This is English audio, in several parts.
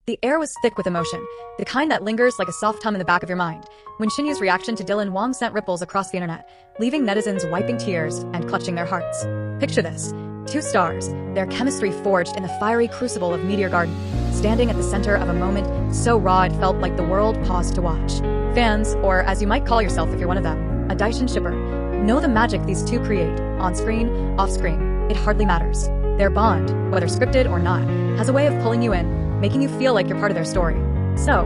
The air was thick with emotion, the kind that lingers like a soft hum in the back of your mind, when Shinyu's reaction to Dylan Wang sent ripples across the internet, leaving netizens wiping tears and clutching their hearts. Picture this. Two stars, their chemistry forged in the fiery crucible of Meteor Garden, standing at the center of a moment so raw it felt like the world paused to watch. Fans, or as you might call yourself if you're one of them, a Daishin shipper, know the magic these two create, on-screen, off-screen, it hardly matters. Their bond, whether scripted or not, has a way of pulling you in, making you feel like you're part of their story. So,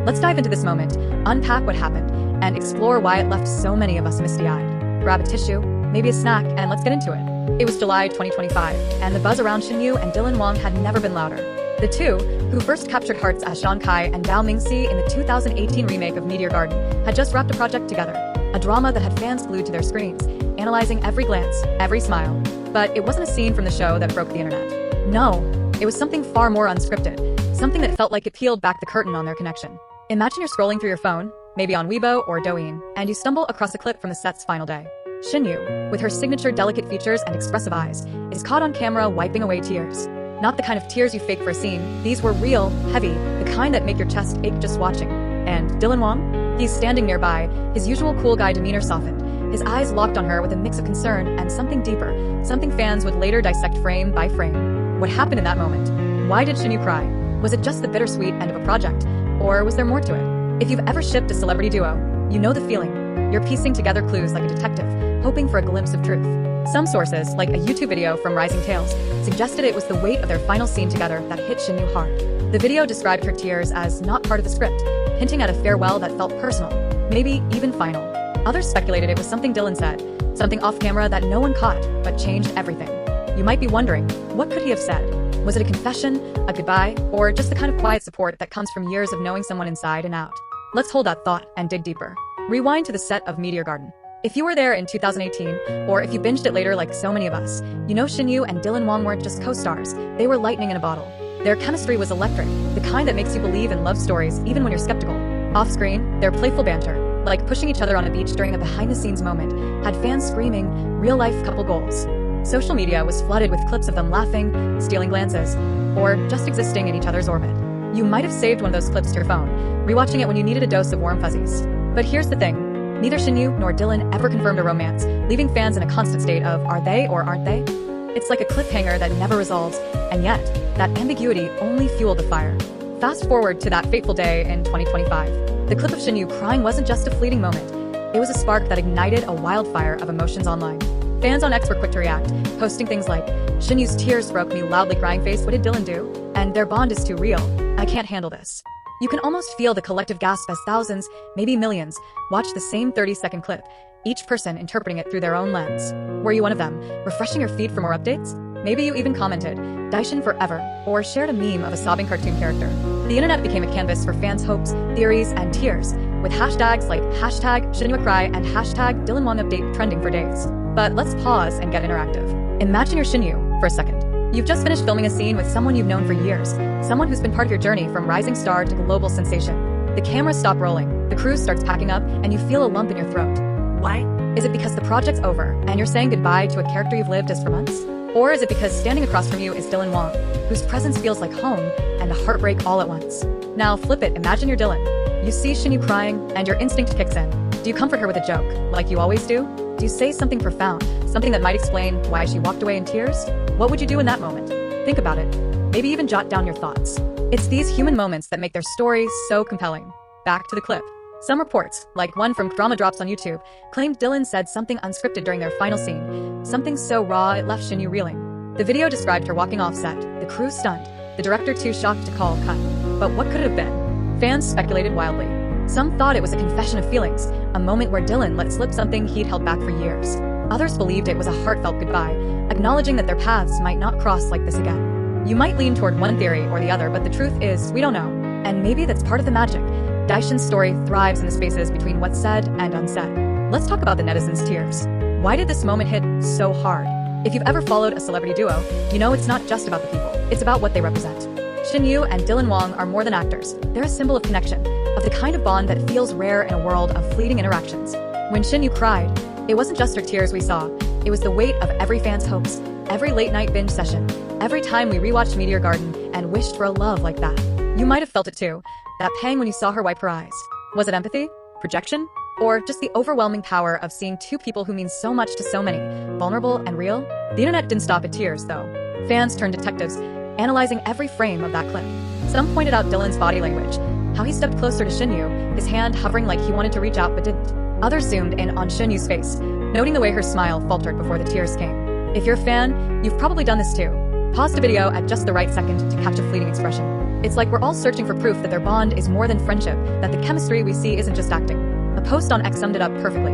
let's dive into this moment, unpack what happened, and explore why it left so many of us misty-eyed. Grab a tissue, maybe a snack, and let's get into it. It was July 2025, and the buzz around Shinyu and Dylan Wang had never been louder. The two, who first captured hearts as Shen and Dao Mingxi in the 2018 remake of Meteor Garden, had just wrapped a project together, a drama that had fans glued to their screens, analyzing every glance, every smile. But it wasn't a scene from the show that broke the internet. No, it was something far more unscripted, something that felt like it peeled back the curtain on their connection. Imagine you're scrolling through your phone, maybe on Weibo or Douyin, and you stumble across a clip from the set's final day. Shinyu, with her signature delicate features and expressive eyes, is caught on camera wiping away tears. Not the kind of tears you fake for a scene, these were real, heavy, the kind that make your chest ache just watching. And Dylan Wang? He's standing nearby, his usual cool guy demeanor softened, his eyes locked on her with a mix of concern and something deeper, something fans would later dissect frame by frame. What happened in that moment? Why did Shinyu cry? Was it just the bittersweet end of a project? Or was there more to it? If you've ever shipped a celebrity duo, you know the feeling. You're piecing together clues like a detective, hoping for a glimpse of truth. Some sources, like a YouTube video from Rising Tales, suggested it was the weight of their final scene together that hit Shinyu hard. The video described her tears as not part of the script, hinting at a farewell that felt personal, maybe even final. Others speculated it was something Dylan said, something off-camera that no one caught, but changed everything. You might be wondering, what could he have said? Was it a confession, a goodbye, or just the kind of quiet support that comes from years of knowing someone inside and out? Let's hold that thought and dig deeper. Rewind to the set of Meteor Garden. If you were there in 2018, or if you binged it later like so many of us, you know Shinyu and Dylan Wang weren't just co-stars, they were lightning in a bottle. Their chemistry was electric, the kind that makes you believe in love stories even when you're skeptical. Off-screen, their playful banter, like pushing each other on a beach during a behind-the-scenes moment, had fans screaming, real-life couple goals. Social media was flooded with clips of them laughing, stealing glances, or just existing in each other's orbit. You might have saved one of those clips to your phone, rewatching it when you needed a dose of warm fuzzies. But here's the thing. Neither Shinyu nor Dylan ever confirmed a romance, leaving fans in a constant state of are they or aren't they? It's like a cliffhanger that never resolves, and yet, that ambiguity only fueled the fire. Fast forward to that fateful day in 2025. The clip of Shinyu crying wasn't just a fleeting moment. It was a spark that ignited a wildfire of emotions online. Fans on X were quick to react, posting things like, Shinyu's tears broke me, loudly crying face, what did Dylan do? And their bond is too real. I can't handle this. You can almost feel the collective gasp as thousands, maybe millions, watch the same 30-second clip, each person interpreting it through their own lens. Were you one of them, refreshing your feed for more updates? Maybe you even commented, Daishin forever, or shared a meme of a sobbing cartoon character. The internet became a canvas for fans' hopes, theories, and tears, with hashtags like #ShinyuaCry and #DylanWangUpdate trending for days. But let's pause and get interactive. Imagine you're Shinyu for a second. You've just finished filming a scene with someone you've known for years, someone who's been part of your journey from rising star to global sensation. The cameras stop rolling, the crew starts packing up, and you feel a lump in your throat. Why? Is it because the project's over, and you're saying goodbye to a character you've lived as for months? Or is it because standing across from you is Dylan Wang, whose presence feels like home and a heartbreak all at once? Now flip it, imagine you're Dylan. You see Shinyu crying, and your instinct kicks in. Do you comfort her with a joke, like you always do? Do you say something profound, something that might explain why she walked away in tears? What would you do in that moment? Think about it. Maybe even jot down your thoughts. It's these human moments that make their stories so compelling. Back to the clip. Some reports, like one from Drama Drops on YouTube, claimed Dylan said something unscripted during their final scene, something so raw it left Shinyu reeling. The video described her walking off set, the crew stunned, the director too shocked to call cut. But what could it have been? Fans speculated wildly. Some thought it was a confession of feelings, a moment where Dylan let slip something he'd held back for years. Others believed it was a heartfelt goodbye, acknowledging that their paths might not cross like this again. You might lean toward one theory or the other, but the truth is, we don't know. And maybe that's part of the magic. Daishin's story thrives in the spaces between what's said and unsaid. Let's talk about the netizens' tears. Why did this moment hit so hard? If you've ever followed a celebrity duo, you know it's not just about the people, it's about what they represent. Shinyu and Dylan Wang are more than actors. They're a symbol of connection, of the kind of bond that feels rare in a world of fleeting interactions. When Shinyu cried, it wasn't just her tears we saw, it was the weight of every fan's hopes, every late-night binge session, every time we rewatched Meteor Garden and wished for a love like that. You might have felt it too. That pang when you saw her wipe her eyes. Was it empathy? Projection? Or just the overwhelming power of seeing two people who mean so much to so many, vulnerable and real? The internet didn't stop at tears, though. Fans turned detectives, analyzing every frame of that clip. Some pointed out Dylan's body language, how he stepped closer to Shinyu, his hand hovering like he wanted to reach out but didn't. Others zoomed in on Shinyu's face, noting the way her smile faltered before the tears came. If you're a fan, you've probably done this too. Pause the video at just the right second to catch a fleeting expression. It's like we're all searching for proof that their bond is more than friendship, that the chemistry we see isn't just acting. A post on X summed it up perfectly.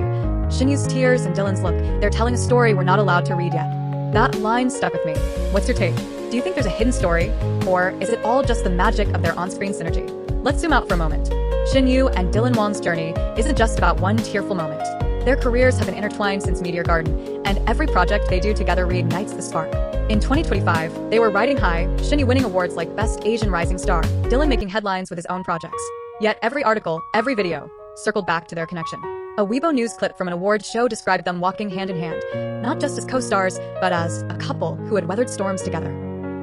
Shinyu's tears and Dylan's look, they're telling a story we're not allowed to read yet. That line stuck with me. What's your take? Do you think there's a hidden story? Or is it all just the magic of their on-screen synergy? Let's zoom out for a moment. Shinyu and Dylan Wang's journey isn't just about one tearful moment. Their careers have been intertwined since Meteor Garden, and every project they do together reignites the spark. In 2025, they were riding high, Shinyu winning awards like Best Asian Rising Star, Dylan making headlines with his own projects. Yet every article, every video, circled back to their connection. A Weibo news clip from an award show described them walking hand in hand, not just as co-stars, but as a couple who had weathered storms together.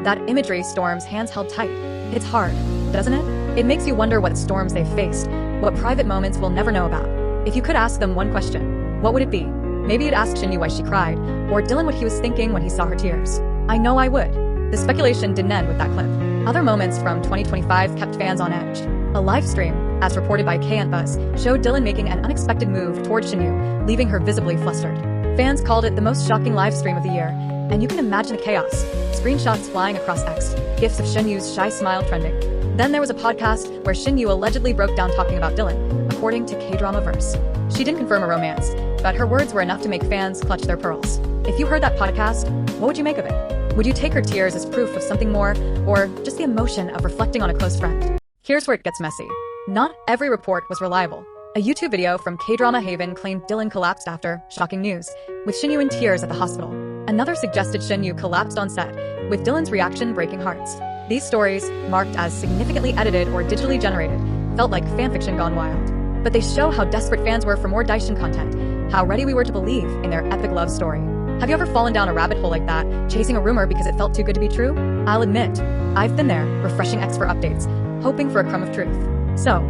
That imagery, storms, hands held tight. It's hard, doesn't it? It makes you wonder what storms they've faced, what private moments we'll never know about. If you could ask them one question, what would it be? Maybe you'd ask Shinyu why she cried, or Dylan what he was thinking when he saw her tears. I know I would. The speculation didn't end with that clip. Other moments from 2025 kept fans on edge. A live stream, as reported by Buzz, showed Dylan making an unexpected move toward Shinyu, leaving her visibly flustered. Fans called it the most shocking live stream of the year, and you can imagine the chaos. Screenshots flying across X, gifs of Shinyu's shy smile trending. Then there was a podcast where Shinyu allegedly broke down talking about Dylan, according to K-Drama-verse. She didn't confirm a romance, but her words were enough to make fans clutch their pearls. If you heard that podcast, what would you make of it? Would you take her tears as proof of something more, or just the emotion of reflecting on a close friend? Here's where it gets messy. Not every report was reliable. A YouTube video from K-Drama Haven claimed Dylan collapsed after shocking news, with Shinyu in tears at the hospital. Another suggested Shinyu collapsed on set, with Dylan's reaction breaking hearts. These stories, marked as significantly edited or digitally generated, felt like fanfiction gone wild. But they show how desperate fans were for more Daishin content, how ready we were to believe in their epic love story. Have you ever fallen down a rabbit hole like that, chasing a rumor because it felt too good to be true? I'll admit, I've been there, refreshing X for updates, hoping for a crumb of truth. So,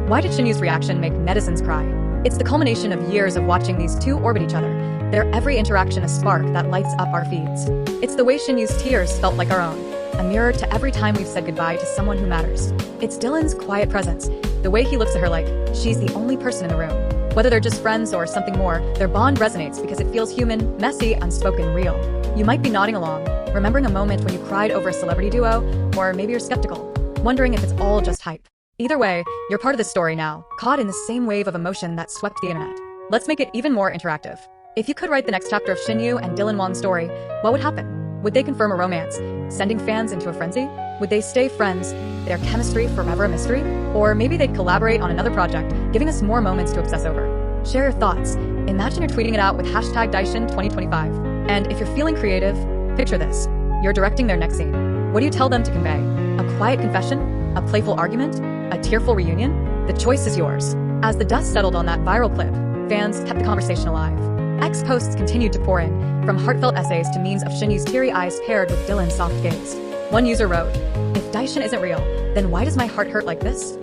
why did Shinyu's reaction make netizens cry? It's the culmination of years of watching these two orbit each other, their every interaction a spark that lights up our feeds. It's the way Shinyu's tears felt like our own, a mirror to every time we've said goodbye to someone who matters. It's Dylan's quiet presence, the way he looks at her like she's the only person in the room. Whether they're just friends or something more, their bond resonates because it feels human, messy, unspoken, real. You might be nodding along, remembering a moment when you cried over a celebrity duo, or maybe you're skeptical, wondering if it's all just hype. Either way, you're part of the story now, caught in the same wave of emotion that swept the internet. Let's make it even more interactive. If you could write the next chapter of Shinyu and Dylan Wang's story, what would happen? Would they confirm a romance, sending fans into a frenzy? Would they stay friends, their chemistry forever a mystery? Or maybe they'd collaborate on another project, giving us more moments to obsess over. Share your thoughts. Imagine you're tweeting it out with hashtag Daishin2025. And if you're feeling creative, picture this. You're directing their next scene. What do you tell them to convey? A quiet confession? A playful argument? A tearful reunion? The choice is yours. As the dust settled on that viral clip, fans kept the conversation alive. X posts continued to pour in, from heartfelt essays to memes of Shinyu's teary eyes paired with Dylan's soft gaze. One user wrote, "If Daishin isn't real, then why does my heart hurt like this?"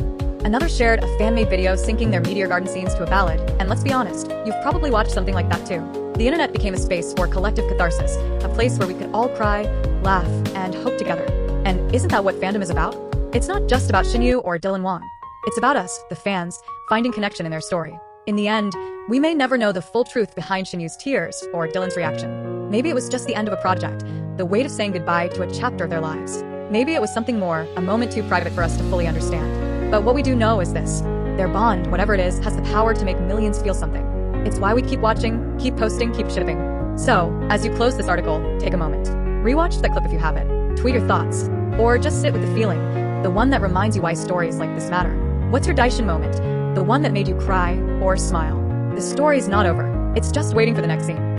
Another shared a fan-made video syncing their Meteor Garden scenes to a ballad, and let's be honest, you've probably watched something like that too. The internet became a space for collective catharsis, a place where we could all cry, laugh, and hope together. And isn't that what fandom is about? It's not just about Shinyu or Dylan Wang. It's about us, the fans, finding connection in their story. In the end, we may never know the full truth behind Shinyu's tears or Dylan's reaction. Maybe it was just the end of a project, the weight of saying goodbye to a chapter of their lives. Maybe it was something more, a moment too private for us to fully understand. But what we do know is this: their bond, whatever it is, has the power to make millions feel something. It's why we keep watching, keep posting, keep shipping. So, as you close this article, take a moment. Rewatch that clip if you haven't. Tweet your thoughts. Or just sit with the feeling, the one that reminds you why stories like this matter. What's your Daishin moment? The one that made you cry or smile? The story's not over. It's just waiting for the next scene.